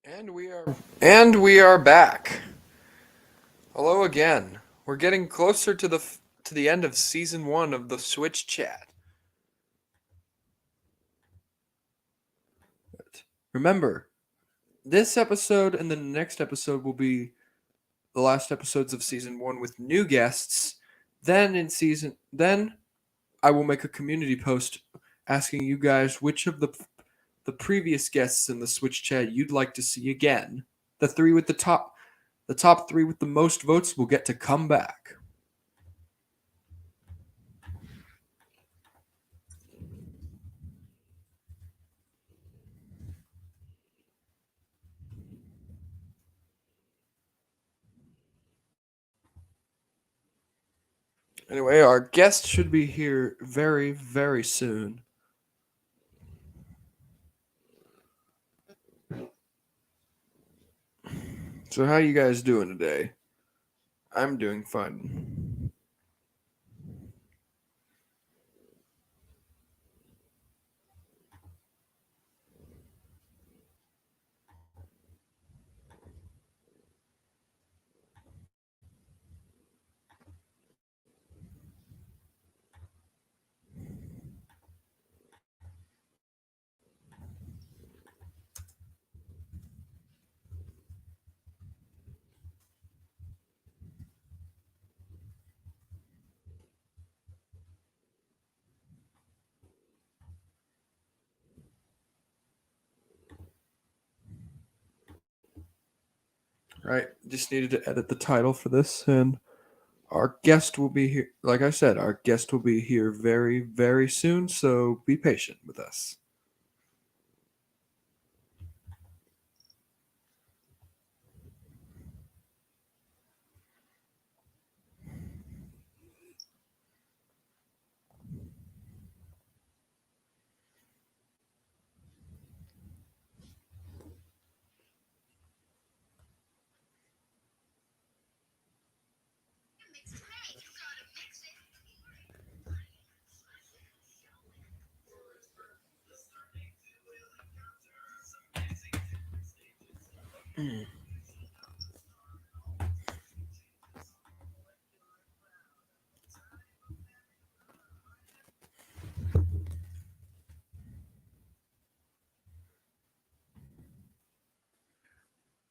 And we are back. Hello again. We're getting closer to the end of season 1 of the Switch Chat. Remember, this episode and the next episode will be the last episodes of season 1 with new guests. Then I will make a community post asking you guys which of the previous guests in the Switch Chat you'd like to see again. The top 3 with the most votes will get to come back. Anyway, our guest should be here very, very soon. So how you guys doing today? I'm doing fine. Right, just needed to edit the title for this, and our guest will be here. Like I said, our guest will be here very, very soon, so be patient with us.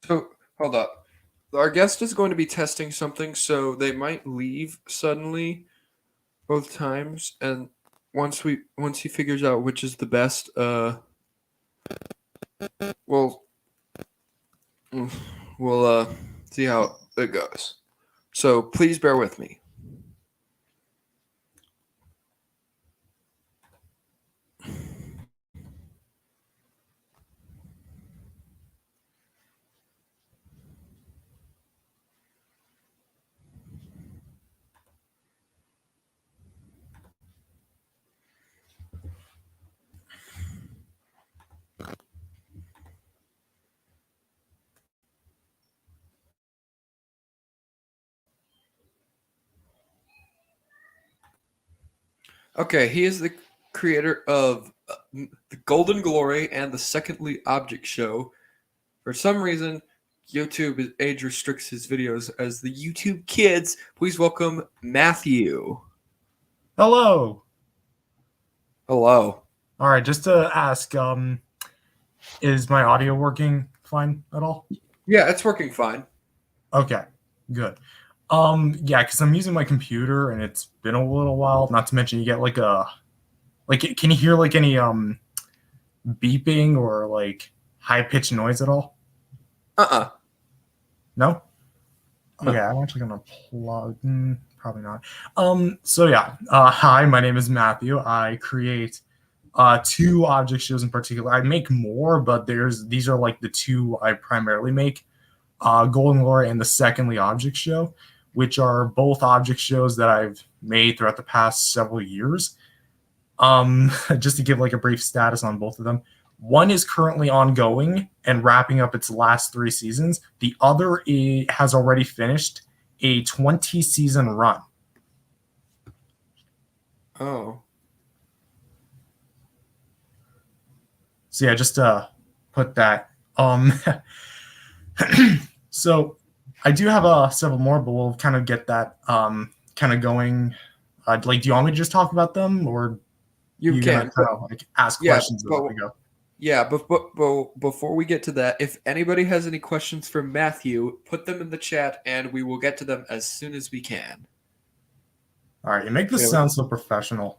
So, hold up. Our guest is going to be testing something, so they might leave suddenly both times, and once he figures out which is the best, we'll we'll see how it goes. So please bear with me. Okay, he is the creator of the Golden Glory and the Secondly Object Show. For some reason, YouTube age restricts his videos as the YouTube Kids. Please welcome Matthew. Hello. Hello. All right, just to ask, is my audio working fine at all? Yeah, it's working fine. Okay, good. Yeah, because I'm using my computer and it's been a little while. Not to mention, you get can you hear like any beeping or like high pitched noise at all? No. No. Okay, I'm actually gonna plug. Probably not. So yeah. Hi, my name is Matthew. I create two object shows in particular. I make more, but these are like the two I primarily make. Golden Glory and the Secondly Object Show, which are both object shows that I've made throughout the past several years. Just to give like a brief status on both of them. One is currently ongoing and wrapping up its last 3 seasons. The other has already finished a 20 season run. Oh. So yeah, just to put that Um, so I do have several more, but we'll kind of get that kind of going. Like, do you want me to just talk about them, or You you gonna can, but kind of like ask yeah, questions as but we go? yeah, but before we get to that, if anybody has any questions for Matthew, put them in the chat, and we will get to them as soon as we can. All right, you make this Yeah. sound so professional.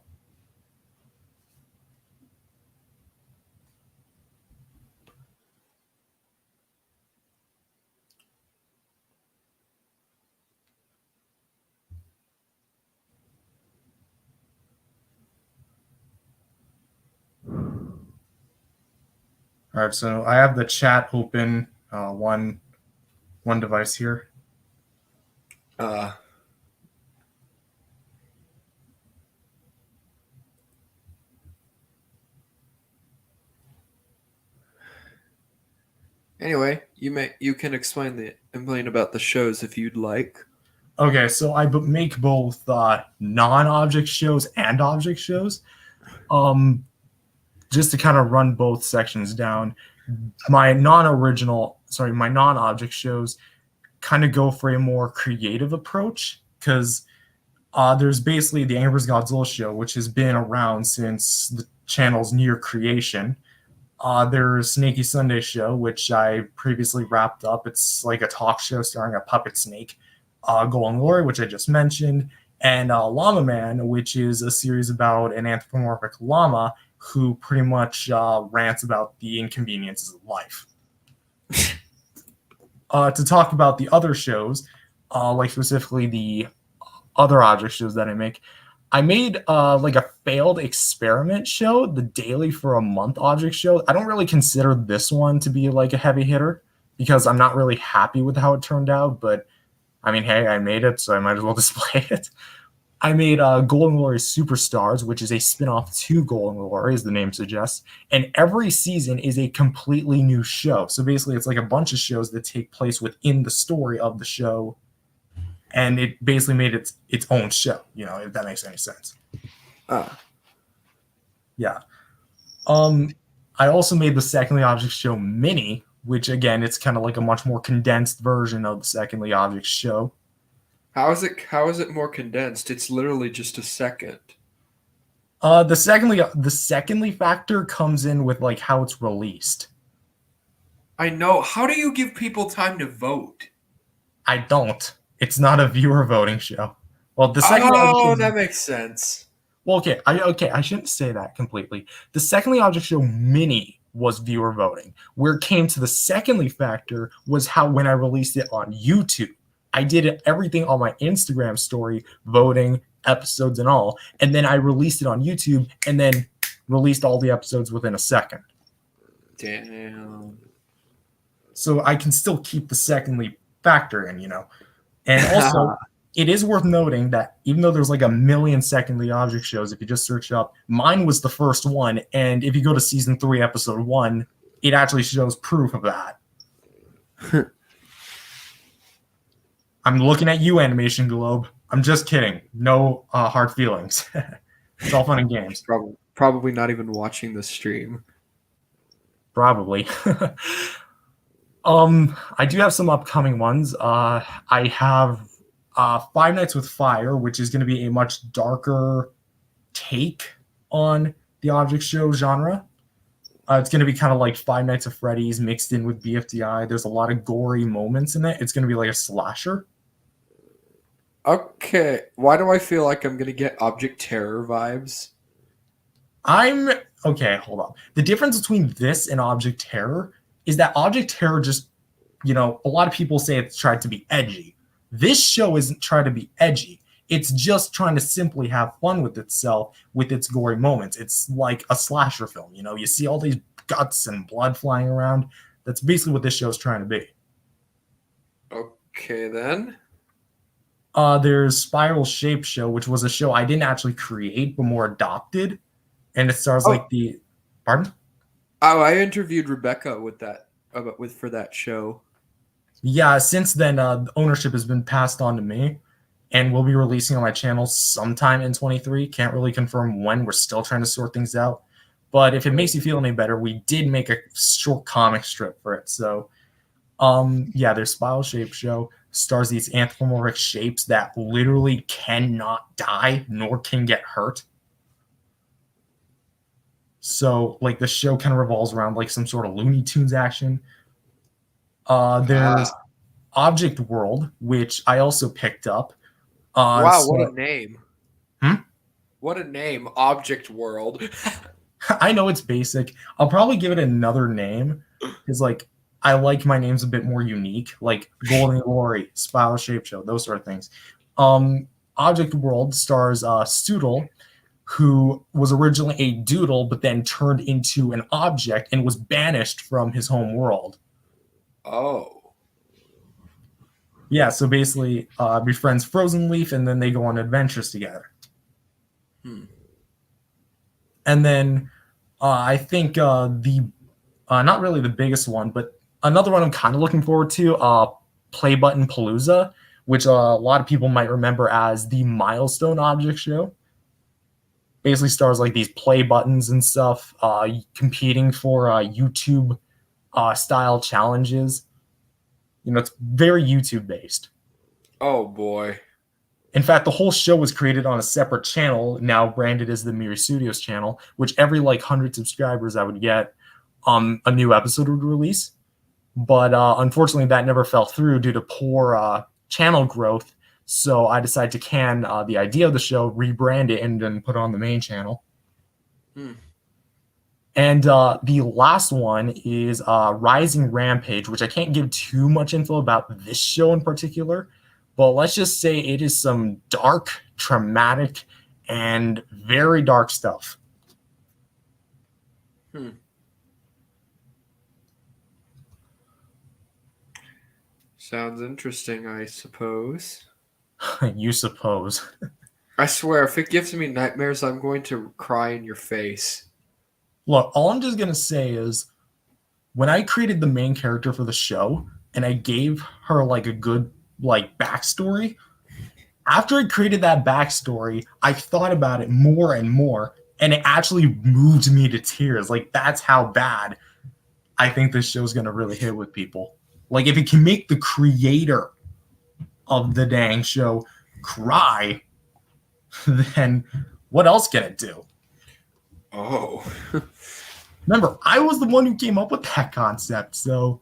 All right, so I have the chat open, one device here. Uh, anyway, you can explain about the shows if you'd like. Okay, so I make both non-object shows and object shows. Just to kind of run both sections down, my non-object shows kind of go for a more creative approach because there's basically the Angry Birds Godzilla show, which has been around since the channel's near creation. There's Snakey Sunday show, which I previously wrapped up. It's like a talk show starring a puppet snake. Golden Glory, which I just mentioned, and Llama Man, which is a series about an anthropomorphic llama who pretty much rants about the inconveniences of life. To talk about the other shows, like specifically the other object shows that I made like a failed experiment show, the Daily for a Month object show. I don't really consider this one to be like a heavy hitter because I'm not really happy with how it turned out, but I mean, hey, I made it, so I might as well display it. I made Golden Glory Superstars, which is a spinoff to Golden Glory, as the name suggests. And every season is a completely new show. So basically, it's like a bunch of shows that take place within the story of the show. And it basically made its own show, if that makes any sense. Yeah. I also made the Secondly Object Show Mini, which again, it's kind of like a much more condensed version of the Secondly Object Show. How is it more condensed? It's literally just a second. The secondly factor comes in with like how it's released. I know. How do you give people time to vote? I don't. It's not a viewer voting show. Well, the secondly object that makes sense. Well, I shouldn't say that completely. The Secondly Object Show Mini was viewer voting. Where it came to the secondly factor was how when I released it on YouTube, I did everything on my Instagram story, voting, episodes and all, and then I released it on YouTube and then released all the episodes within a second. Damn. So I can still keep the secondly factor in, And also, it is worth noting that even though there's like a million secondly object shows, if you just search it up, mine was the first one. And if you go to season 3, episode 1, it actually shows proof of that. I'm looking at you, Animation Globe. I'm just kidding. No hard feelings. It's all fun and games. Probably not even watching the stream. Probably. I do have some upcoming ones. I have Five Nights with Fire, which is going to be a much darker take on the object show genre. It's going to be kind of like Five Nights at Freddy's mixed in with BFDI. There's a lot of gory moments in it. It's going to be like a slasher. Okay, why do I feel like I'm going to get Object Terror vibes? Okay, hold on. The difference between this and Object Terror is that Object Terror just, a lot of people say it's tried to be edgy. This show isn't trying to be edgy. It's just trying to simply have fun with itself, with its gory moments. It's like a slasher film. You see all these guts and blood flying around. That's basically what this show is trying to be. Okay, then. There's Spiral Shape Show, which was a show I didn't actually create, but more adopted. And it stars Pardon? Oh, I interviewed Rebecca for that show. Yeah, since then, the ownership has been passed on to me, and we'll be releasing on my channel sometime in 23. Can't really confirm when. We're still trying to sort things out. But if it makes you feel any better, we did make a short comic strip for it. So, yeah, their Spiral Shape show stars these anthropomorphic shapes that literally cannot die nor can get hurt. So, like, the show kind of revolves around like some sort of Looney Tunes action. There's Object World, which I also picked up. Wow, So, what a name. Hmm? What a name, Object World. I know it's basic. I'll probably give it another name because, like, I like my names a bit more unique, like Golden Glory, Spiral Shape Show, those sort of things. Object World stars Stoodle, who was originally a doodle, but then turned into an object and was banished from his home world. Oh. Yeah, so basically, befriends Frozen Leaf, and then they go on adventures together. And then I think the not really the biggest one, but another one I'm kind of looking forward to, Play Button Palooza, which a lot of people might remember as the Milestone Object Show. Basically stars like these play buttons and stuff, competing for YouTube style challenges. You know, it's very YouTube based. Oh boy. In fact, the whole show was created on a separate channel, now branded as the Miri Studios channel, which every like 100 subscribers I would get, a new episode would release. But unfortunately, that never fell through due to poor channel growth. So I decided to can the idea of the show, rebrand it, and then put it on the main channel. And the last one is Rising Rampage, which I can't give too much info about this show in particular, but let's just say it is some dark, traumatic, and very dark stuff. Sounds interesting, I suppose. You suppose. I swear, if it gives me nightmares, I'm going to cry in your face. Look, all I'm just going to say is when I created the main character for the show and I gave her like a good like backstory, after I created that backstory, I thought about it more and more, and it actually moved me to tears. Like, that's how bad I think this show's going to really hit with people. Like, if it can make the creator of the dang show cry, then what else can it do? Oh. Remember, I was the one who came up with that concept, so...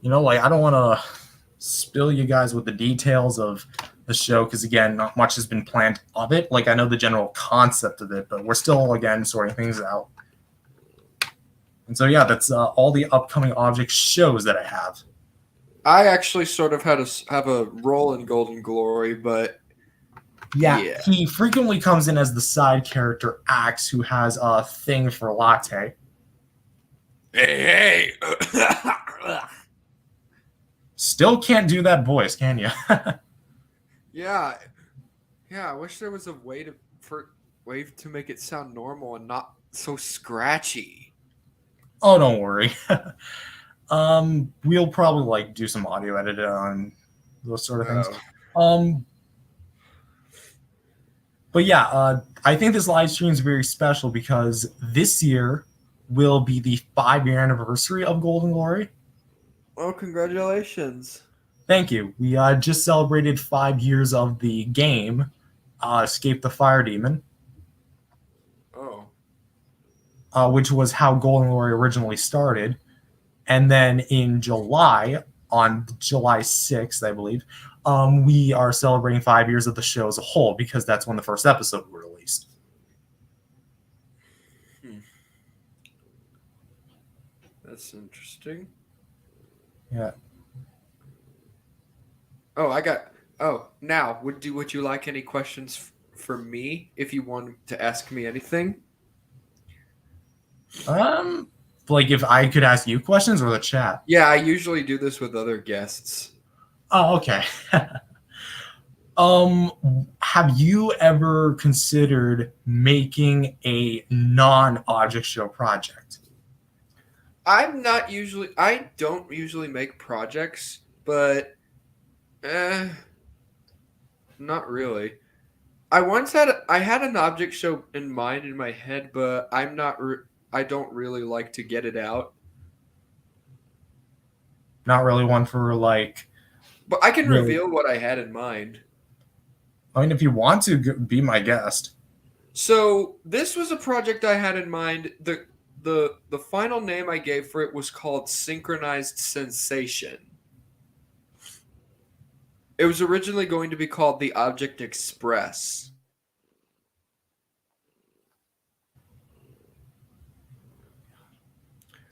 You know, like, I don't want to spill you guys with the details of the show, because, again, not much has been planned of it. Like, I know the general concept of it, but we're still, again, sorting things out. And so, yeah, that's all the upcoming object shows that I have. I actually sort of have a role in Golden Glory, but yeah, he frequently comes in as the side character Axe, who has a thing for latte. Hey. Still can't do that voice, can you? Yeah. I wish there was a way to make it sound normal and not so scratchy. Oh, don't worry. We'll probably like do some audio editing on those sort of things. But yeah, I think this live stream is very special because this year will be the 5-year anniversary of Golden Glory. Oh, congratulations. Thank you. We just celebrated 5 years of the game, Escape the Fire Demon. Oh. Which was how Golden Glory originally started. And then in July, on July 6th, I believe, we are celebrating 5 years of the show as a whole because that's when the first episode was released. That's interesting. Yeah. Now, would you like any questions for me if you wanted to ask me anything? Like if I could ask you questions or the chat? Yeah, I usually do this with other guests. Oh, okay. Have you ever considered making a non-object show project? I don't usually make projects, but Not really. I had an object show in mind in my head, but I don't really like to get it out. Not really one for like But I can really. reveal what I had in mind. I mean, if you want to be my guest. So this was a project I had in mind. The final name I gave for it was called Synchronized Sensation. It was originally going to be called the Object Express.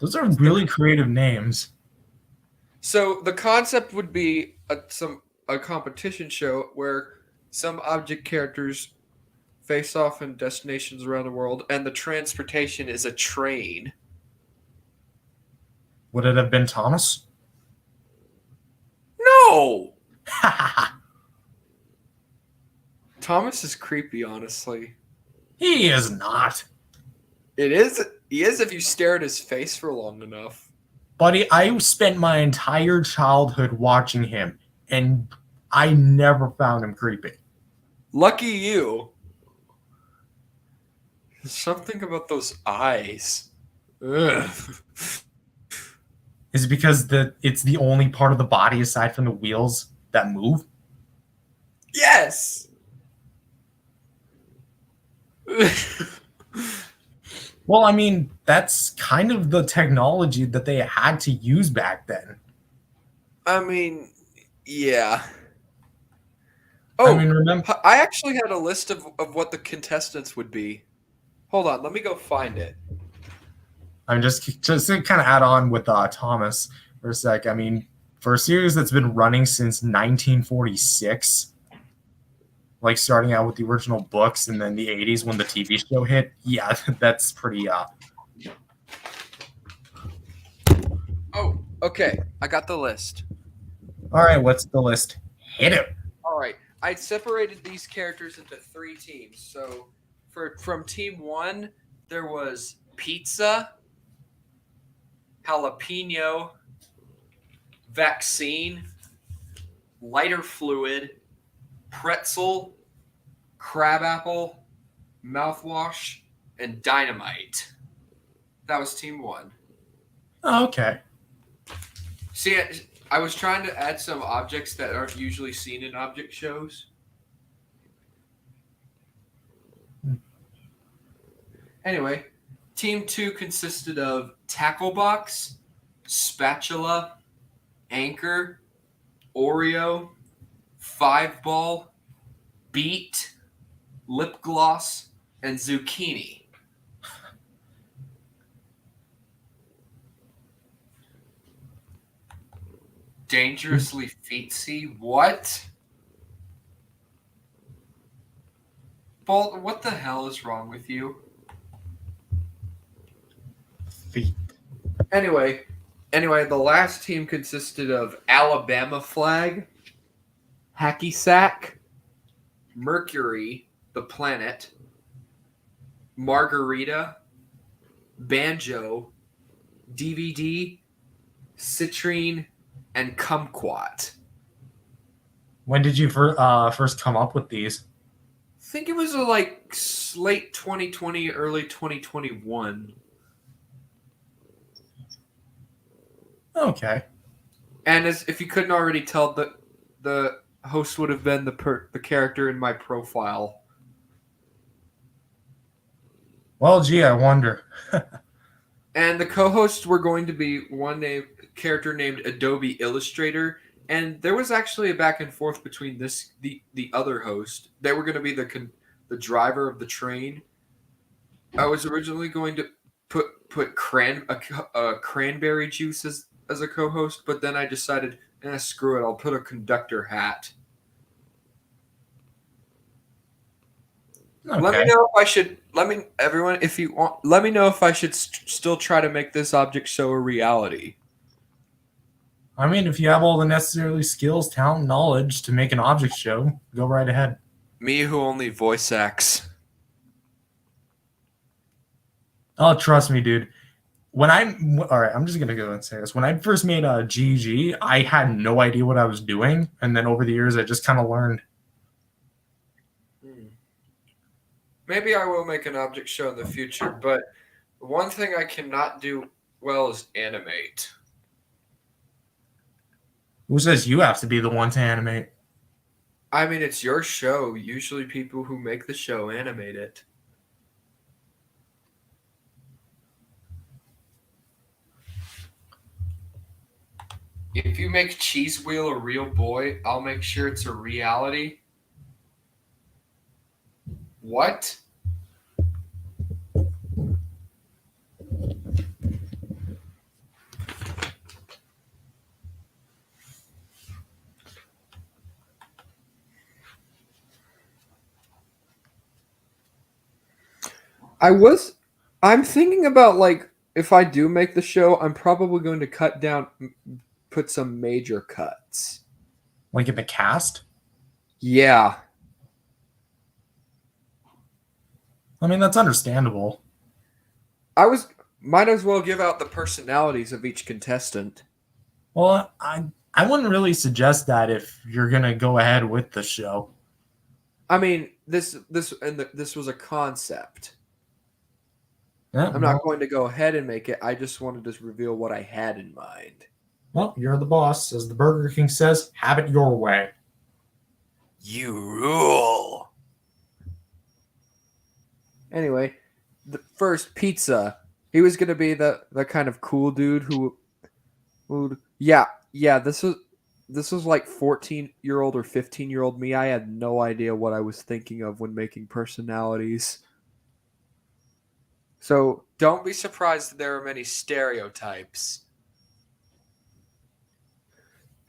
Those are really creative names. So the concept would be a competition show where some object characters face off in destinations around the world, and the transportation is a train. Would it have been Thomas? No, Thomas is creepy. Honestly, He is not. it is. He is if you stare at his face for long enough. Buddy, I spent my entire childhood watching him, and I never found him creepy. Lucky you. There's something about those eyes. Ugh. Is it because it's the only part of the body aside from the wheels that move? Yes. Well, I mean, that's kind of the technology that they had to use back then. I mean, yeah. I mean, Oh, remember, I actually had a list of what the contestants would be. Hold on, let me go find it. I'm just to kind of add on with Thomas for a sec. I mean, for a series that's been running since 1946, like starting out with the original books and then the 80s when the TV show hit, yeah, that's pretty. Oh, okay. I got the list. All right, what's the list? Hit it. All right. I separated these characters into 3 teams. So, from team 1, there was pizza, jalapeno, vaccine, lighter fluid, pretzel, crabapple, mouthwash, and dynamite. That was team 1. Oh, okay. See, I was trying to add some objects that aren't usually seen in object shows. Anyway, team 2 consisted of tackle box, spatula, anchor, Oreo, 5-ball, beet, lip gloss, and zucchini. Dangerously feetsy? What? Bolt, what the hell is wrong with you? Feet. Anyway, the last team consisted of Alabama Flag, Hacky Sack, Mercury, the planet, Margarita, Banjo, DVD, Citrine, and Kumquat. When did you first come up with these? I think it was like late 2020, early 2021. Okay. And as if you couldn't already tell, the host would have been the character in my profile. Well, gee, I wonder. And the co-hosts were going to be character named Adobe Illustrator, and there was actually a back and forth between the other host. They were going to be the driver of the train. I was originally going to put cranberry juice as a co-host, but then I decided, screw it, I'll put a conductor hat. Okay. Let me know if I should. Everyone, if you want, let me know if I should still try to make this object show a reality. I mean, if you have all the necessary skills, talent, knowledge to make an object show, go right ahead. Me who only voice acts. Oh, trust me, dude. All right, I'm just gonna go and say this. When I first made a GG, I had no idea what I was doing, and then over the years, I just kind of learned. Maybe I will make an object show in the future, but one thing I cannot do well is animate. Who says you have to be the one to animate? I mean, it's your show. Usually, people who make the show animate it. If you make Cheese Wheel a real boy, I'll make sure it's a reality. What? I'm thinking about like if I do make the show, I'm probably going to put some major cuts. Like in the cast? Yeah. I mean, that's understandable. Might as well give out the personalities of each contestant. Well, I wouldn't really suggest that if you're gonna go ahead with the show. I mean, this was a concept. Yeah, I'm not going to go ahead and make it. I just wanted to reveal what I had in mind. well, you're the boss. As the Burger King says, have it your way. You rule. Anyway, the first Pizza. He was gonna be the kind of cool dude who would yeah. This was like 14-year-old or 15-year-old me. I had no idea what I was thinking of when making personalities. So don't be surprised that there are many stereotypes.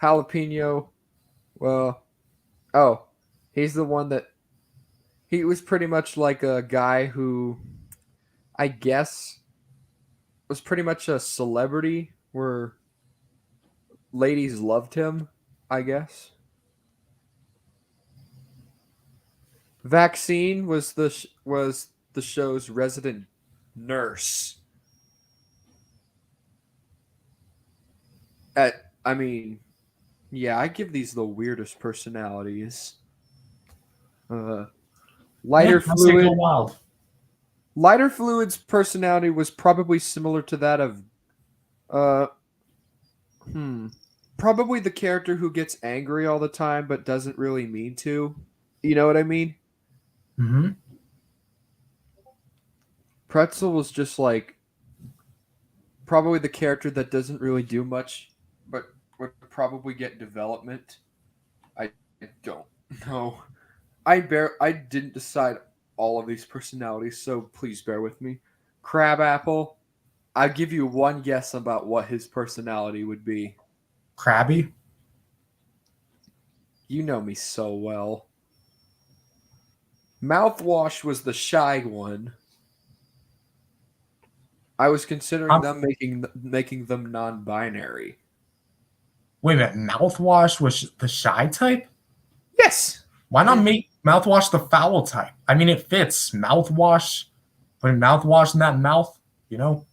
Jalapeno, well, oh, he's the one that he was pretty much like a guy who I guess was pretty much a celebrity where ladies loved him, I guess. Vaccine was the show's resident nurse. I mean, yeah, I give these the weirdest personalities. Uh, lighter Yeah, let's say fluid. go wild. Lighter fluid's personality was probably similar to that of uh probably the character who gets angry all the time but doesn't really mean to. You know what I mean? Mm-hmm. Pretzel was just like probably the character that doesn't really do much but would probably get development. I don't know. I didn't decide all of these personalities, so please bear with me. Crabapple, I'll give you one guess about what his personality would be. Krabby. You know me so well. Mouthwash was the shy one. I was considering them making them non-binary. Wait a minute. Mouthwash was the shy type? Yes. Why not make mouthwash the foul type? I mean, it fits. Mouthwash, putting mouthwash in that mouth, you know?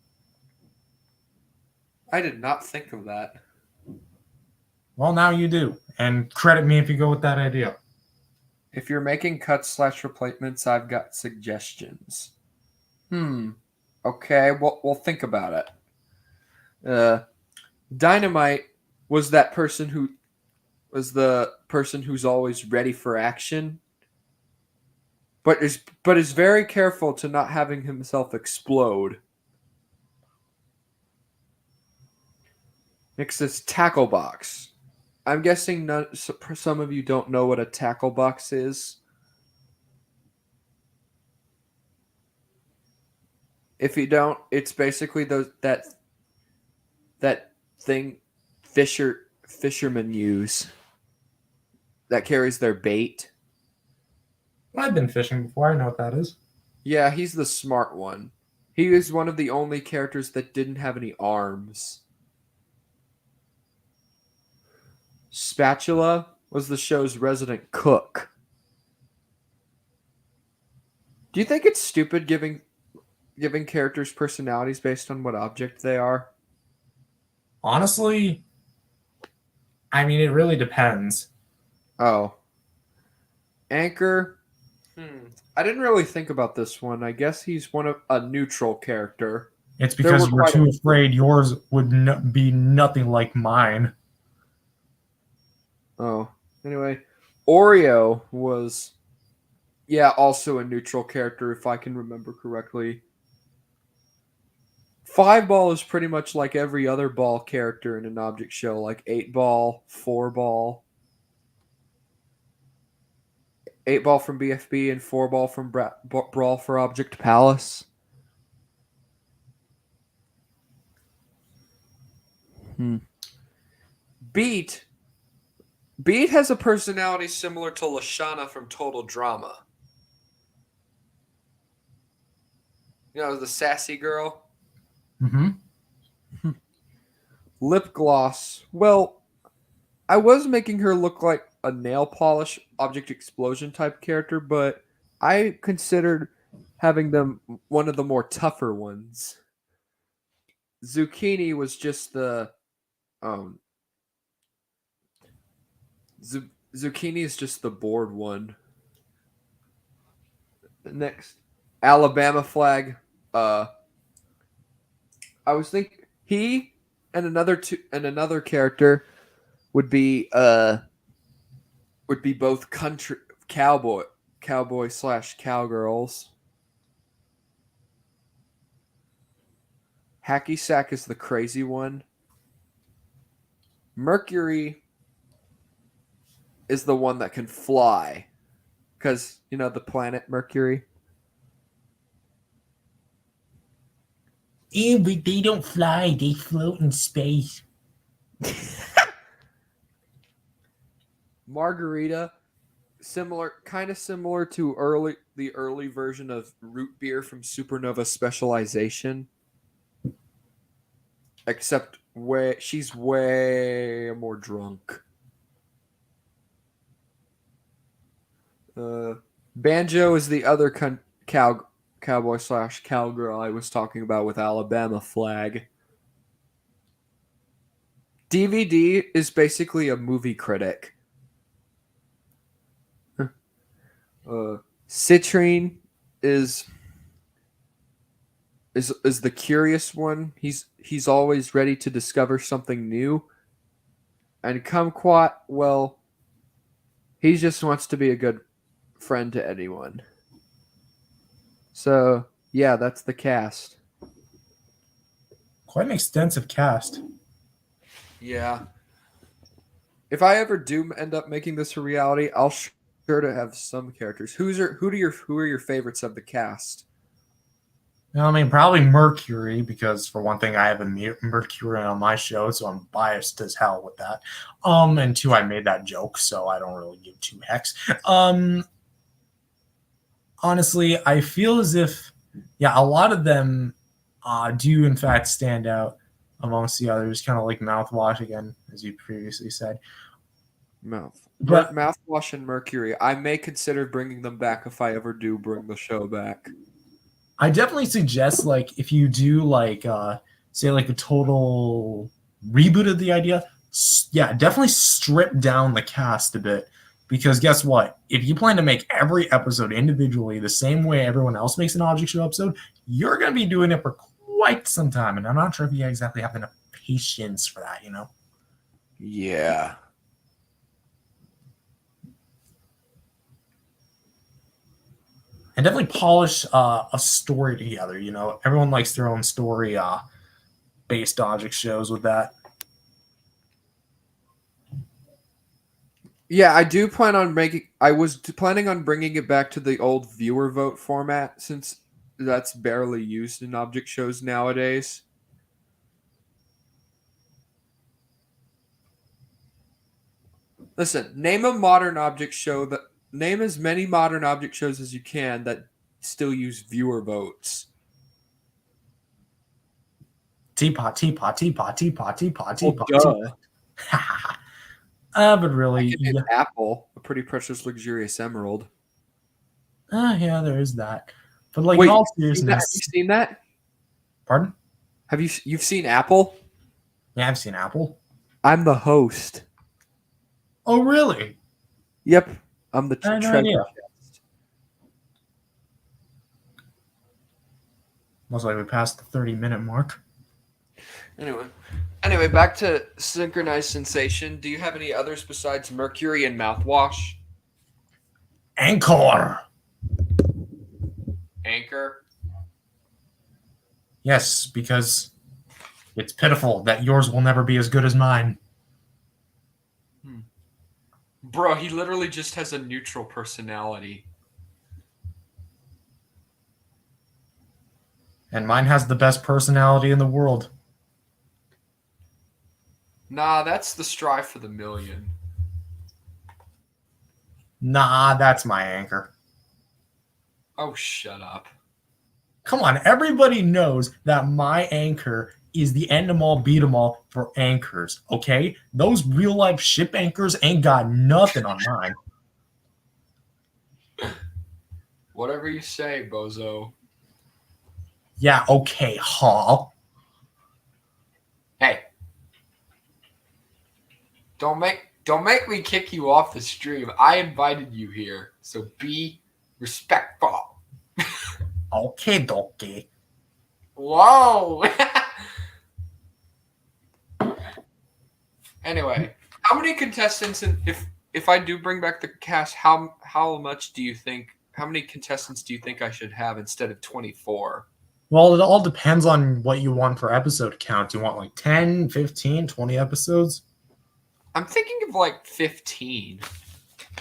I did not think of that. Well, now you do. And credit me if you go with that idea. If you're making cuts / replacements, I've got suggestions. Okay, well, we'll think about it. Dynamite was that person who was the person who's always ready for action, but is very careful to not having himself explode. Next is tackle box. I'm guessing some of you don't know what a tackle box is. If you don't, it's basically that thing fishermen use that carries their bait. I've been fishing before. I know what that is. Yeah, he's the smart one. He is one of the only characters that didn't have any arms. Spatula was the show's resident cook. Do you think it's stupid giving characters personalities based on what object they are? Honestly, I mean, it really depends. Oh. Anchor. I didn't really think about this one. I guess he's a neutral character. It's There because were you were quite too a afraid yours would be nothing like mine. Oh, anyway, Oreo was also a neutral character if I can remember correctly. Five Ball is pretty much like every other ball character in an object show, like 8 Ball, 4 Ball. 8 Ball from BFB and 4 Ball from Brawl for Object Palace. Beat has a personality similar to Lashana from Total Drama. You know, the sassy girl. Mm-hmm. Lip Gloss. Well, I was making her look like a nail polish object explosion type character, but I considered having them one of the more tougher ones. Zucchini was just the Zucchini is just the bored one. Next, Alabama flag. I was thinking he and another character would be both country cowboy / cowgirls. Hacky Sack is the crazy one. Mercury is the one that can fly. Because, you know, the planet Mercury. Ew, but they don't fly. They float in space. Margarita, kind of similar to the early version of root beer from Supernova Specialization. Except she's way more drunk. Banjo is the other cowboy / cowgirl I was talking about with Alabama flag. DVD is basically a movie critic. Citrine is the curious one. He's always ready to discover something new. And Kumquat, well, he just wants to be a good friend to anyone. So, yeah, that's the cast. Quite an extensive cast. Yeah. If I ever do end up making this a reality, I'll sure to have some characters. Who are your favorites of the cast? I mean, probably Mercury, because for one thing, I have a Mercury on my show, so I'm biased as hell with that. And two, I made that joke, so I don't really give two hecks. Honestly, I feel as if, a lot of them do in fact stand out amongst the others, kind of like Mouthwash again, as you previously said. Mouthwash and Mercury. I may consider bringing them back if I ever do bring the show back. I definitely suggest, like, if you do, like, say, like, a total reboot of the idea, definitely strip down the cast a bit. Because guess what? If you plan to make every episode individually the same way everyone else makes an object show episode, you're going to be doing it for quite some time. And I'm not sure if you exactly have enough patience for that, you know? Yeah. And definitely polish a story together, you know? Everyone likes their own story based object shows with that. Yeah, I do plan on I was planning on bringing it back to the old viewer vote format since that's barely used in object shows nowadays. Listen, name a modern object show name as many modern object shows as you can that still use viewer votes. Teapot. But really, Apple, a pretty precious, luxurious emerald. Yeah, there is that. But like, wait, in all seriousness, have you seen that? Pardon? You've seen Apple? Yeah, I've seen Apple. I'm the host. Oh, really? Yep, I'm the I had no treasure idea. chest. Most likely past the 30-minute mark. Anyway, back to synchronized sensation. Do you have any others besides mercury and mouthwash? Anchor. Anchor. Yes, because it's pitiful that yours will never be as good as mine. Bro, he literally just has a neutral personality. And mine has the best personality in the world. Nah, that's the strive for the million. Nah, that's my anchor. Oh, shut up. Come on, everybody knows that my anchor is the end 'em all, beat 'em all for anchors, okay? Those real life ship anchors ain't got nothing on mine. Whatever you say, bozo. Yeah, okay, Hall. Hey. Don't make me kick you off the stream. I invited you here, so be respectful. Okay, dokie. Whoa. Anyway, how many contestants and if I do bring back the cast, how much do you think how many contestants do you think I should have instead of 24? Well, it all depends on what you want for episode count. Do you want like 10, 15, 20 episodes? I'm thinking of like 15.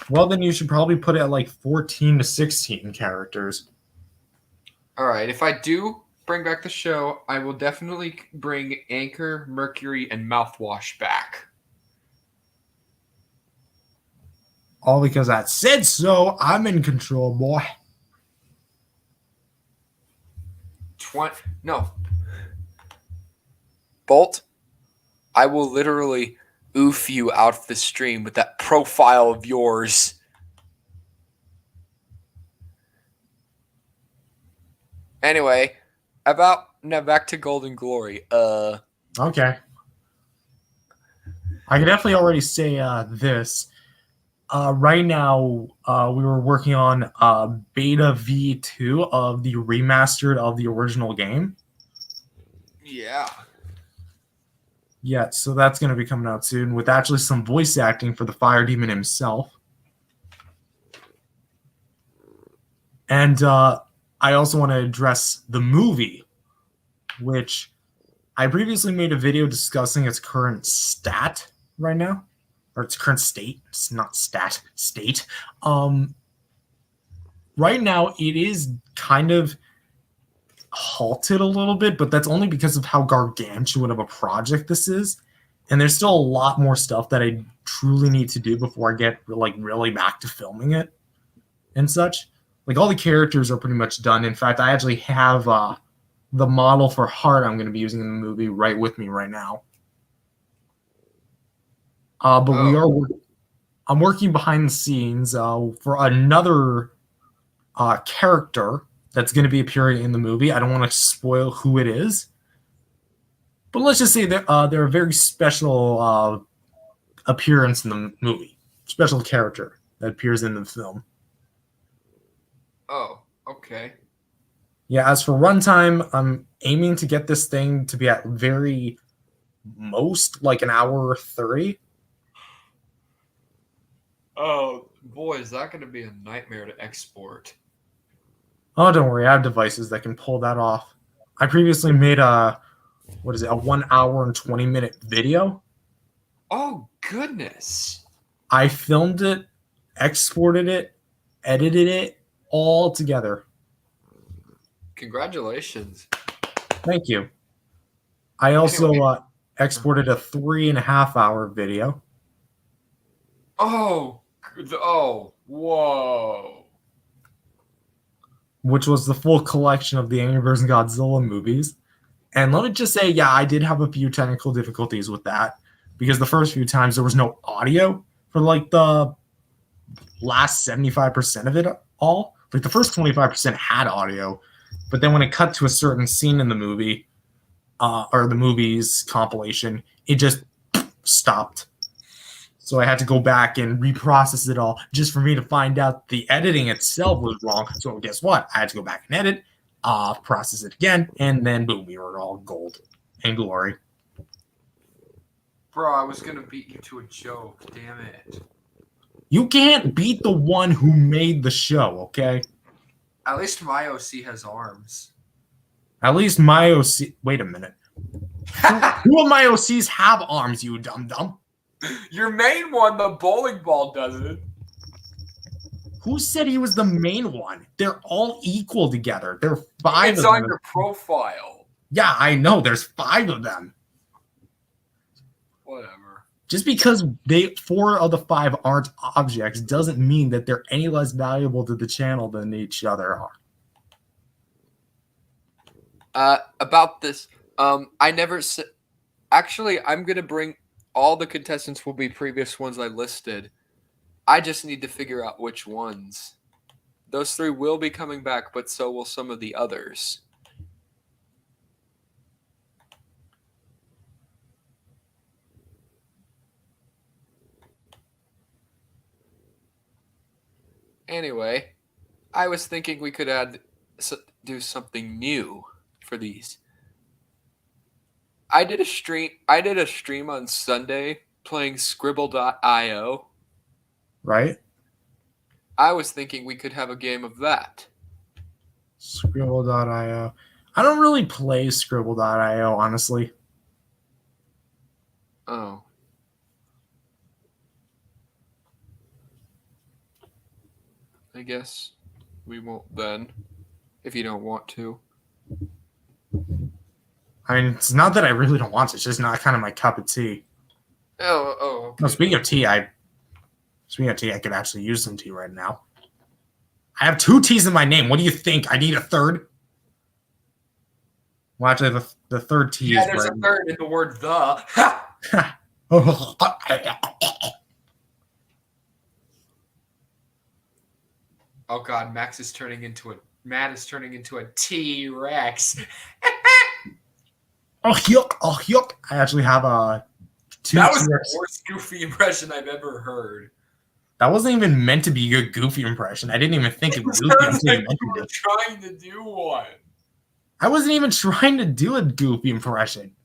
Well, then you should probably put it at like 14 to 16 characters. All right, if I do bring back the show, I will definitely bring Anchor, Mercury, and Mouthwash back. All because I said so. I'm in control, boy. No. Bolt, I will literally oof you out of the stream with that profile of yours. Anyway, now back to Golden Glory. Okay. I can definitely already say this. Right now, we were working on beta V2 of the remastered of the original game. Yeah. Yeah, so that's going to be coming out soon with actually some voice acting for the Fire Demon himself. And I also want to address the movie, which I previously made a video discussing its current stat right now, or its current state. It's not stat, state. Right now, it is kind of halted a little bit, but that's only because of how gargantuan of a project this is. And there's still a lot more stuff that I truly need to do before I get like really back to filming it and such. Like all the characters are pretty much done. In fact, I actually have the model for Heart I'm going to be using in the movie right with me right now. I'm working behind the scenes for another character that's going to be appearing in the movie. I don't want to spoil who it is, but let's just say that they're a very special appearance in the movie, special character that appears in the film. Oh, okay. Yeah, as for runtime, I'm aiming to get this thing to be at very most like an hour 30. Oh, boy, is that going to be a nightmare to export. Oh, don't worry, I have devices that can pull that off. I previously made a 1 hour and 20-minute video. Oh, goodness. I filmed it, exported it, edited it all together. Congratulations. Thank you. I also exported a 3.5 hour video. Oh, whoa. Which was the full collection of the Angry Birds and Godzilla movies. And let me just say, yeah, I did have a few technical difficulties with that because the first few times there was no audio for like the last 75% of it all. Like the first 25% had audio, but then when it cut to a certain scene in the movie or the movie's compilation, it just stopped. So I had to go back and reprocess it all just for me to find out the editing itself was wrong. So guess what? I had to go back and edit process it again, and then boom, we were all gold and glory. Bro, I was gonna beat you to a joke. Damn it. You can't beat the one who made the show, okay? At least my OC has arms. At least my OC. Wait a minute. Who of my OCs have arms, you dumb dumb? Your main one, the bowling ball, doesn't. Who said he was the main one? They're all equal together. There are 5 It's of on them. your profile. Yeah, I know. There's 5 of them. Whatever. Just because 4 of the 5 aren't objects doesn't mean that they're any less valuable to the channel than each other are. About this, I never said. Actually, I'm gonna bring all the contestants will be previous ones I listed. I just need to figure out which ones. Those 3 will be coming back, but so will some of the others. Anyway, I was thinking we could do something new for these. I did a stream on Sunday playing Scribble.io. Right? I was thinking we could have a game of that. Scribble.io. I don't really play Scribble.io, honestly. Oh. I guess we won't then, if you don't want to. I mean, it's not that I really don't want to. It's just not kind of my cup of tea. Oh, okay. No, speaking of tea, I could actually use some tea right now. I have 2 T's in my name. What do you think? I need a third? Well, actually, the third T Yeah, is there's where a third in the word the. Ha! Oh God, Matt is turning into a T-Rex. Oh, yuck. Oh, yuck. I actually have a 2 That was T-Rex. the worst goofy impression I've ever heard. That wasn't even meant to be a goofy impression. I didn't even think of goofy Sounds until you like mentioned you were it. trying to do one. I wasn't even trying to do a goofy impression.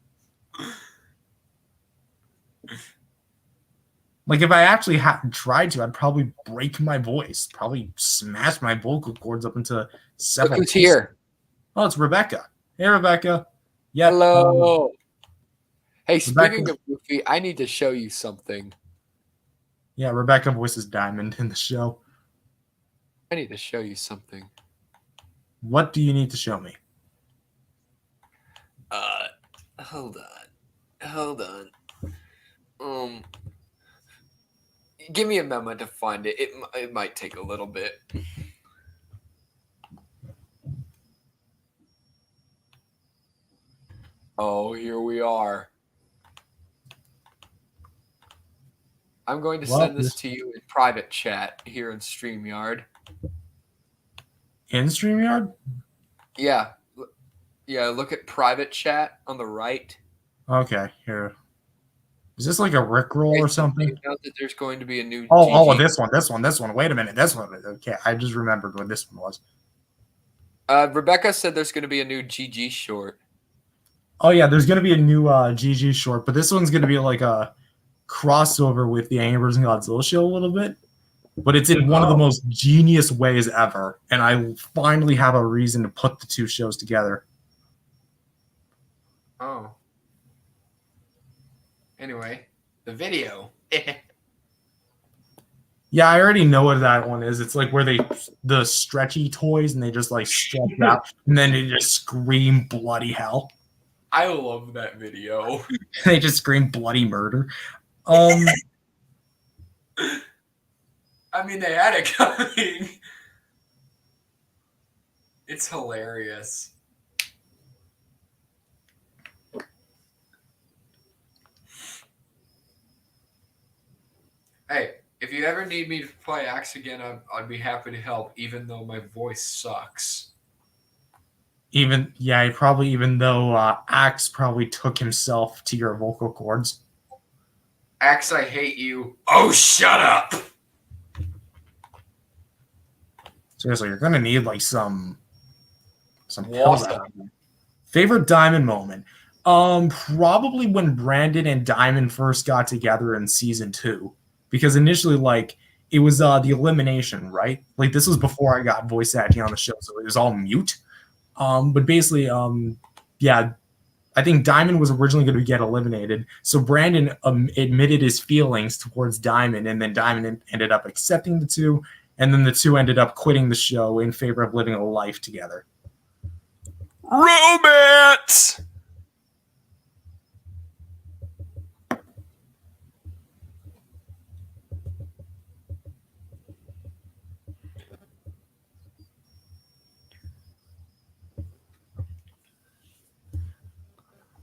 Like, if I actually had tried to, I'd probably break my voice, probably smash my vocal cords up into several. Look who's here. Oh, it's Rebecca. Hey, Rebecca. Yeah. Hello. Hey, Rebecca. speaking of goofy, I need to show you something. Yeah, Rebecca voices Diamond in the show. I need to show you something. What do you need to show me? Hold on. Give me a moment to find it. It might take a little bit. Oh, here we are. I'm going to send this to you in private chat here in StreamYard. In StreamYard? Yeah. Yeah, look at private chat on the right. Okay, here. Is this like a Rickroll or something? That there's going to be a new. Oh, this one. Wait a minute, this one. Okay, I just remembered what this one was. Rebecca said there's going to be a new GG short. Oh yeah, there's going to be a new GG short, but this one's going to be like a crossover with the Angry Birds and Godzilla show a little bit. But it's in one of the most genius ways ever, and I finally have a reason to put the 2 shows together. Oh. Anyway, the video. Yeah, I already know what that one is. It's like where the stretchy toys and they just like stretch out and then they just scream bloody hell. I love that video. They just scream bloody murder. I mean, they had it coming. It's hilarious. Hey, if you ever need me to play Axe again, I'd be happy to help, even though my voice sucks. Even though Axe probably took himself to your vocal cords. Axe, I hate you. Oh, shut up! Seriously, you're gonna need like some some Awesome. Favorite Diamond moment. Probably when Brandon and Diamond first got together in season 2. Because initially, like, it was the elimination, right? Like, this was before I got voice acting on the show, so it was all mute. But basically, yeah, I think Diamond was originally going to get eliminated. So Brandon admitted his feelings towards Diamond, and then Diamond ended up accepting the two, and then the two ended up quitting the show in favor of living a life together. Romance!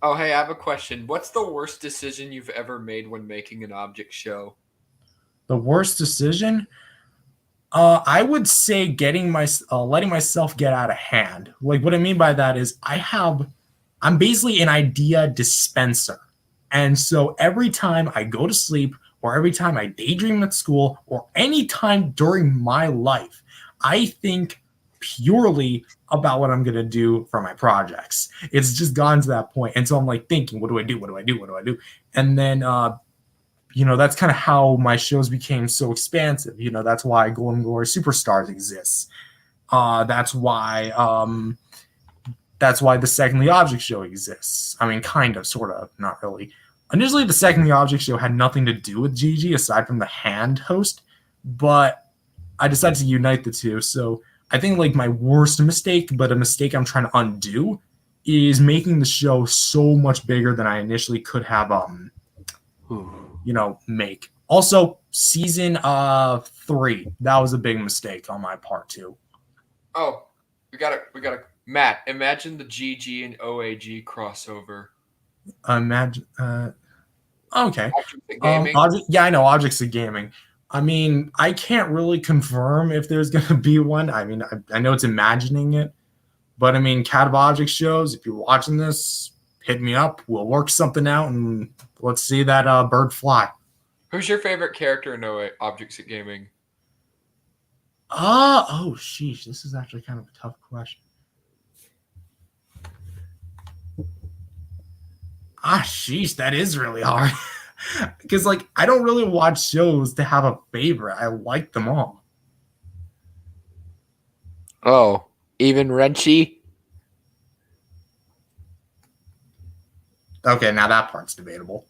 Oh, hey, I have a question. What's the worst decision you've ever made when making an object show? The worst decision? I would say letting myself get out of hand. Like, what I mean by that is I'm basically an idea dispenser. And so every time I go to sleep, or every time I daydream at school, or any time during my life, I think purely about what I'm going to do for my projects. It's just gotten to that point. And so I'm like thinking, what do I do? What do I do? What do I do? And then, that's kind of how my shows became so expansive. That's why Golden Glory Superstars exists. That's why the Secondly Object show exists. I mean, kind of, sort of, not really. Initially, the Secondly Object show had nothing to do with Gigi aside from the hand host, but I decided to unite the two. So I think like my worst mistake, but a mistake I'm trying to undo, is making the show so much bigger than I initially could have make. Also, season 3, that was a big mistake on my part too. Oh, we got to Matt, imagine the GG and OAG crossover. Okay. Objects of Gaming. I know, Objects of Gaming. I mean, I can't really confirm if there's going to be one. I mean, I know it's imagining it, but I mean, Cat of Objects shows, if you're watching this, hit me up. We'll work something out and let's see that bird fly. Who's your favorite character in Objects of Gaming? Oh, sheesh. This is actually kind of a tough question. Sheesh. That is really hard. Because, like, I don't really watch shows to have a favorite. I like them all. Oh, even Renchi? Okay, now that part's debatable.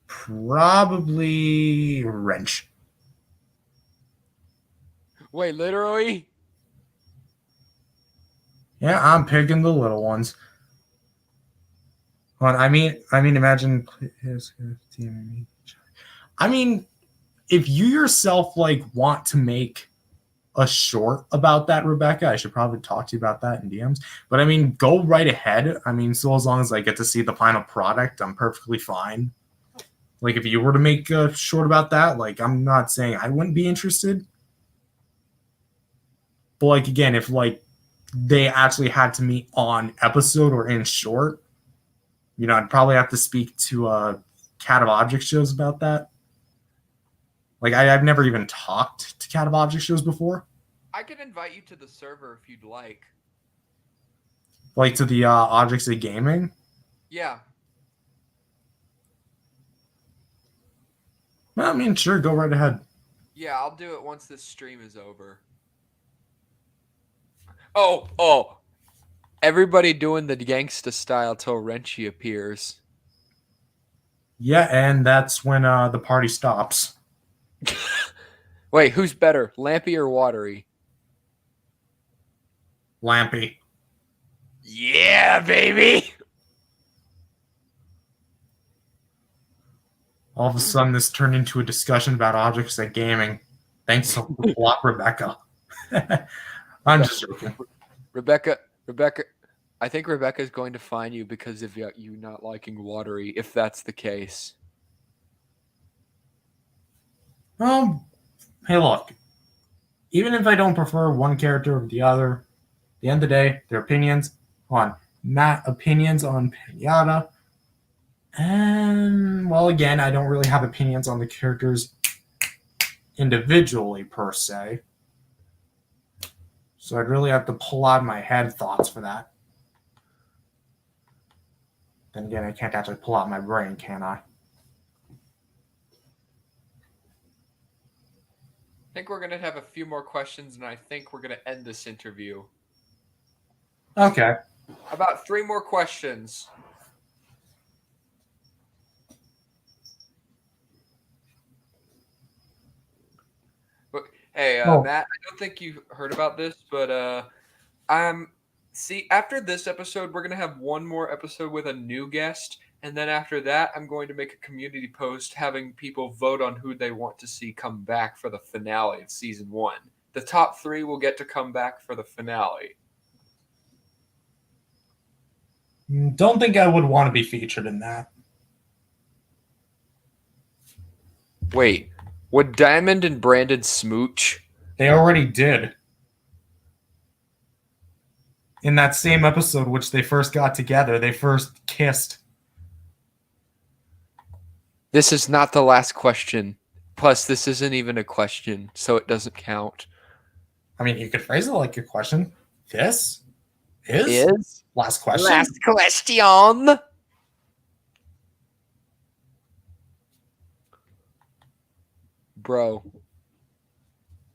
Probably Wrench. Wait, literally? Yeah, I'm picking the little ones. I mean, imagine his team. I mean, if you yourself like want to make a short about that, Rebecca, I should probably talk to you about that in DMs. But I mean, go right ahead. I mean, so as long as I get to see the final product, I'm perfectly fine. Like, if you were to make a short about that, like, I'm not saying I wouldn't be interested. But, like, again, if, like, they actually had to meet on episode or in short, I'd probably have to speak to Cat of Object shows about that. Like, I've never even talked to Cat of Object shows before. I could invite you to the server if you'd like. Like, to the Objects of Gaming? Yeah. Well, I mean, sure, go right ahead. Yeah, I'll do it once this stream is over. Oh. Everybody doing the gangsta style till Renchi appears. Yeah, and that's when the party stops. Wait, who's better, Lampy or Watery? Lampy. Yeah, baby! All of a sudden, this turned into a discussion about Objects of Gaming. Thanks a lot, Rebecca. I'm just joking. Rebecca, I think Rebecca's going to fine you because of you not liking Watery, if that's the case. Hey, look. Even if I don't prefer one character over the other, at the end of the day, their opinions on Pinata. And, well, again, I don't really have opinions on the characters individually per se. So I'd really have to pull out my head thoughts for that. Then again, I can't actually pull out my brain, can I? I think we're going to have a few more questions, and I think we're going to end this interview. Okay. About 3 more questions. But, hey, Matt, I don't think you heard about this, but after this episode, we're going to have one more episode with a new guest. And then after that, I'm going to make a community post having people vote on who they want to see come back for the finale of season 1. The top 3 will get to come back for the finale. Don't think I would want to be featured in that. Wait, would Diamond and Brandon smooch? They already did. In that same episode, which they first got together, they first kissed. This is not the last question. Plus, this isn't even a question, so it doesn't count. I mean, you could phrase it like a question. This is last question. Last question. Bro.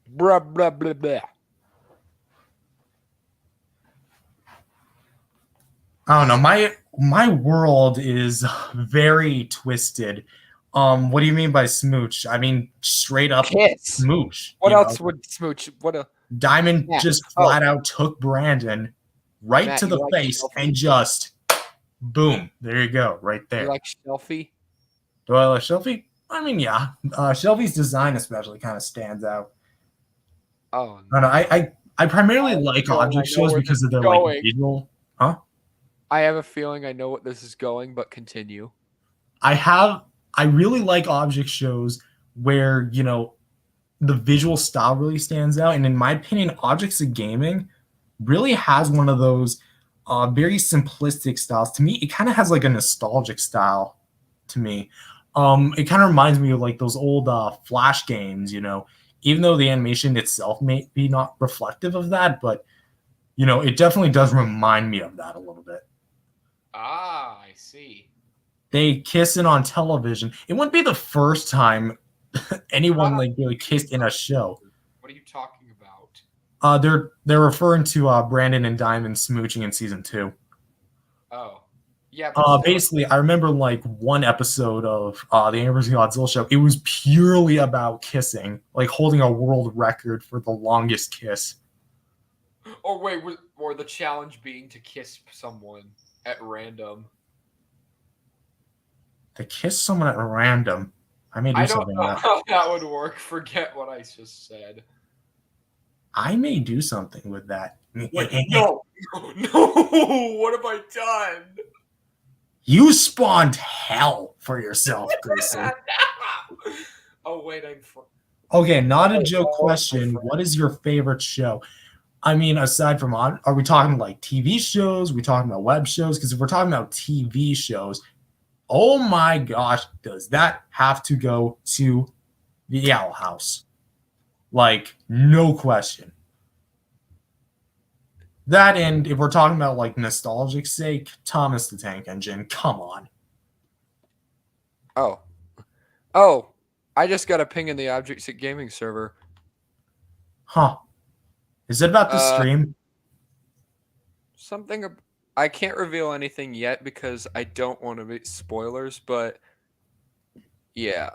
Blah, blah, blah, blah. I don't know. My world is very twisted. What do you mean by smooch? I mean straight up Kiss. smooch. What else would smooch? Diamond just flat out took Brandon right to the face and just boom. There you go, right there. You like Shelfie? Do I like Shelfie? I mean, yeah. Shelfie's design especially kind of stands out. Oh, no. I primarily like object shows because of their like visual. Huh? I have a feeling I know what this is going, but continue. I really like object shows where, you know, the visual style really stands out. And in my opinion, Objects of Gaming really has one of those very simplistic styles. To me, it kind of has like a nostalgic style to me. It kind of reminds me of like those old Flash games, you know, even though the animation itself may be not reflective of that, but, you know, it definitely does remind me of that a little bit. Ah, I see. They kissing on television. It wouldn't be the first time anyone like really kissed in a show. What are you talking about? They're referring to Brandon and Diamond smooching in season 2. Oh, yeah. Basically, I remember like one episode of the Anniversary Godzilla show. It was purely about kissing, like holding a world record for the longest kiss. Or wait, or the challenge being to kiss someone at random. To kiss someone at random. I may do something like that. I don't know how that would work. Forget what I just said. I may do something with that. Wait, no. What have I done? You spawned hell for yourself, Grayson. Oh, wait. Okay, not a joke question. What is your favorite show? I mean, aside from, are we talking like TV shows? Are we talking about web shows? Because if we're talking about TV shows, oh my gosh, does that have to go to the Owl House? Like, no question. That, and if we're talking about like nostalgic sake, Thomas the Tank Engine, come on. Oh, I just got a ping in the Objects at Gaming server. Huh. Is it about the stream? Something. I can't reveal anything yet because I don't want to be spoilers, but yeah.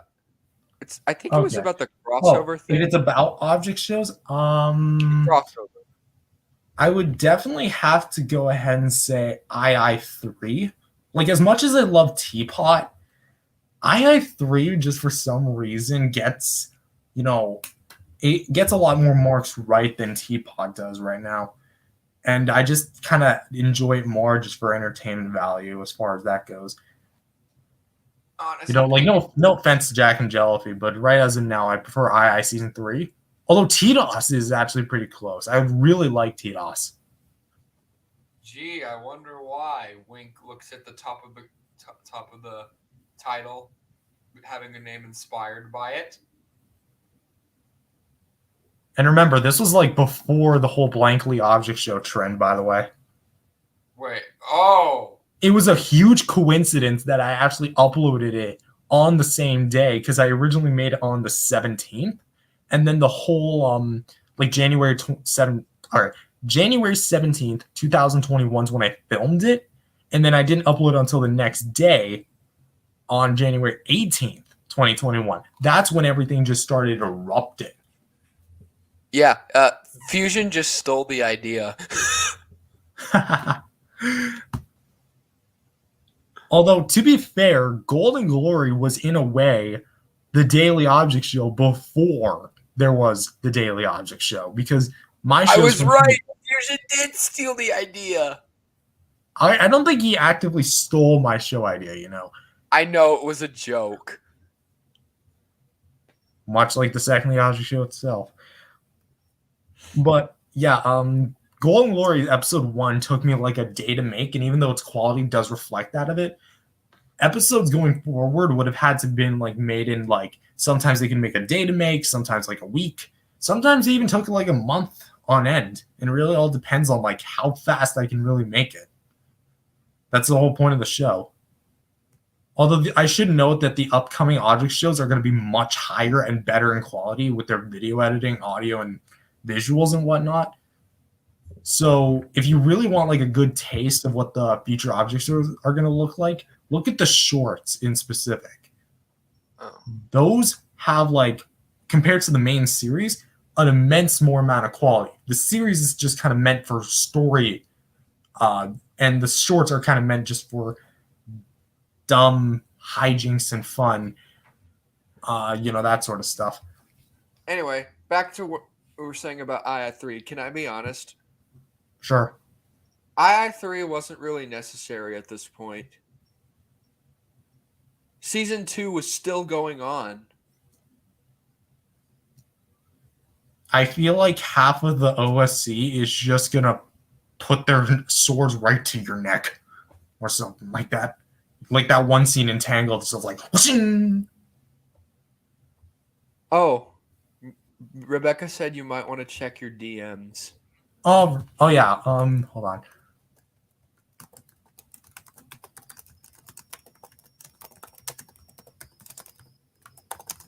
I think it was about the crossover thing. It's about object shows? Crossover. I would definitely have to go ahead and say II3. Like, as much as I love Teapot, II3 just for some reason gets, you know, it gets a lot more marks right than Teapot does right now. And I just kind of enjoy it more just for entertainment value as far as that goes. Honestly, you know, like no offense to Jack and Jellyfy, but right as of now, I prefer II season 3. Although TDOS is actually pretty close. I really like TDOS. Gee, I wonder why. Wink looks at the top of the title, having a name inspired by it. And remember, this was like before the whole blankly object show trend, by the way. Wait. Oh. It was a huge coincidence that I actually uploaded it on the same day because I originally made it on the 17th, and then the whole like January 17th, 2021 is when I filmed it, and then I didn't upload it until the next day on January 18th, 2021. That's when everything just started erupting. Yeah. Fusion just stole the idea. Although, to be fair, Golden Glory was in a way the Daily Object Show before there was the Daily Object Show because my show. I was right. Fusion did steal the idea. I don't think he actively stole my show idea, you know. I know it was a joke. Much like the second Object Show itself. But yeah, Golden Glory episode 1 took me like a day to make, and even though its quality does reflect that of it, episodes going forward would have had to been like made in like sometimes they can make a day to make, sometimes like a week, sometimes it even took like a month on end, and it really all depends on like how fast I can really make it. That's the whole point of the show. Although I should note that the upcoming object shows are going to be much higher and better in quality with their video editing, audio, and visuals and whatnot. So if you really want like a good taste of what the future object shows are going to look like, look at the shorts in specific. Oh. Those have like, compared to the main series, an immense more amount of quality. The series is just kind of meant for story, and the shorts are kind of meant just for dumb hijinks and fun, that sort of stuff. Anyway, back to what we were saying about II3. Can I be honest? Sure. II3 wasn't really necessary at this point. Season 2 was still going on. I feel like half of the OSC is just going to put their swords right to your neck or something like that. Like that one scene in Tangled, it's just like, whooshing! Oh, Rebecca said you might want to check your DMs. Oh yeah. Hold on.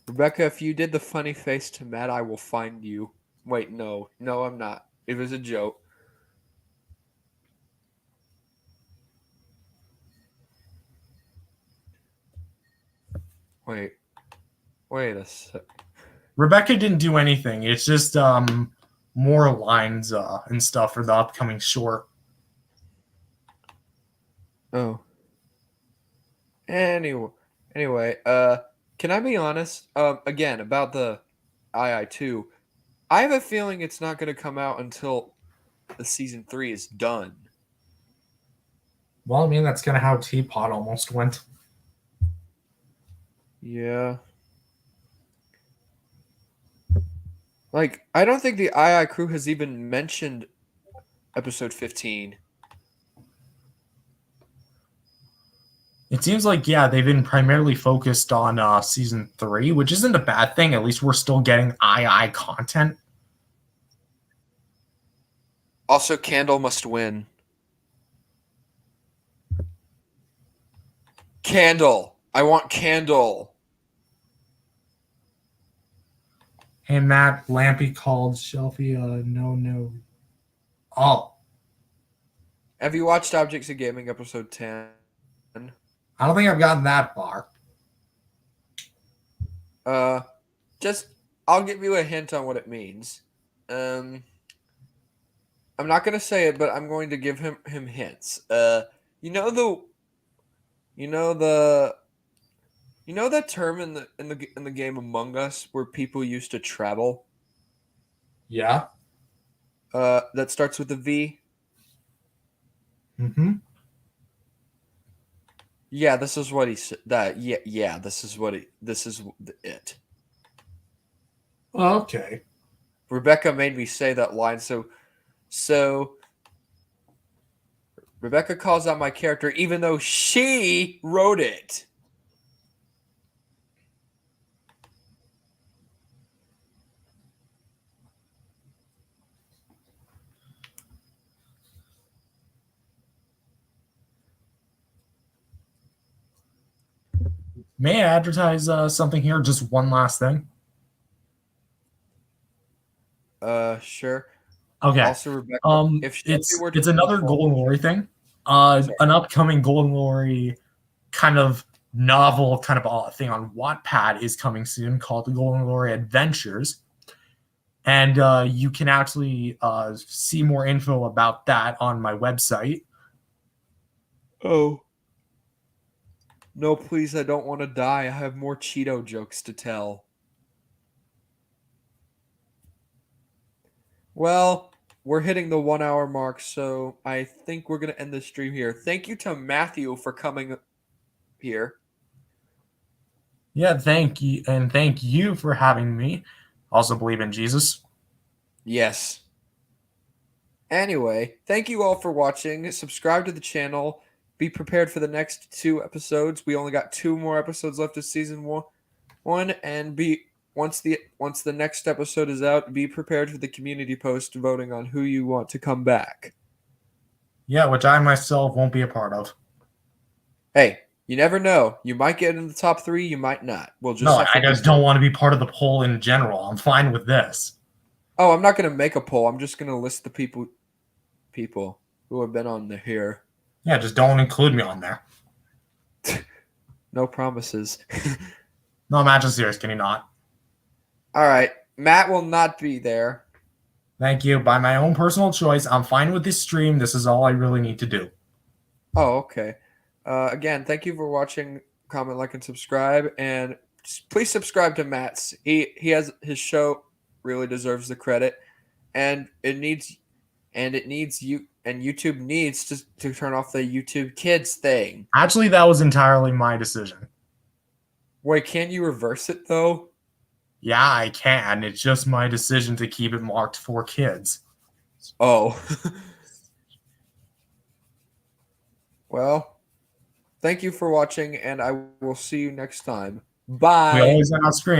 Rebecca, if you did the funny face to Matt, I will find you. Wait, no, I'm not. It was a joke. Wait a sec. Rebecca didn't do anything. It's just more lines and stuff for the upcoming short. Oh. Anyway, can I be honest? Again, about the II2, I have a feeling it's not going to come out until the season 3 is done. Well, I mean, that's kind of how Teapot almost went. Yeah. Like, I don't think the II crew has even mentioned episode 15. It seems like, yeah, they've been primarily focused on season 3, which isn't a bad thing. At least we're still getting II content. Also, Candle must win. Candle. I want Candle. Hey, Matt, Lampy called Shelfie no. Oh. Have you watched Objects of Gaming episode 10? I don't think I've gotten that far. I'll give you a hint on what it means. I'm not gonna say it, but I'm going to give him hints. You know that term in the game Among Us where people used to travel? Yeah. That starts with a V. Mm-hmm. Yeah, this is what he said. This is it. Okay. Rebecca made me say that line, so Rebecca calls out my character even though she wrote it. May I advertise something here? Just one last thing. Sure. Okay. Also, Rebecca, if Shelby were to It's another fall- Golden Glory thing. Sorry. An upcoming Golden Glory kind of novel kind of thing on Wattpad is coming soon called the Golden Glory Adventures. And you can actually see more info about that on my website. Oh. No, please, I don't want to die. I have more Cheeto jokes to tell. Well, we're hitting the 1 hour mark, so I think we're going to end the stream here. Thank you to Matthew for coming here. Yeah, thank you. And thank you for having me. Also believe in Jesus. Yes. Anyway, thank you all for watching. Subscribe to the channel. Be prepared for the next 2 episodes. We only got 2 more episodes left of season one, and once the next episode is out, be prepared for the community post voting on who you want to come back. Yeah, which I myself won't be a part of. Hey, you never know. You might get in the top 3, you might not. We'll just No, have to I just don't want to be part of the poll in general. I'm fine with this. Oh, I'm not going to make a poll. I'm just going to list the people who have been on here. Yeah, just don't include me on there. No promises. No, I'm actually serious. Can you not? All right. Matt will not be there. Thank you. By my own personal choice, I'm fine with this stream. This is all I really need to do. Oh, okay. Again, thank you for watching. Comment, like, and subscribe. And please subscribe to Matt's. He has his show really deserves the credit. And YouTube needs to turn off the YouTube Kids thing. Actually, that was entirely my decision. Wait, can you reverse it though? Yeah, I can. It's just my decision to keep it marked for kids. Oh. Well, thank you for watching, and I will see you next time. Bye. We always end on screen.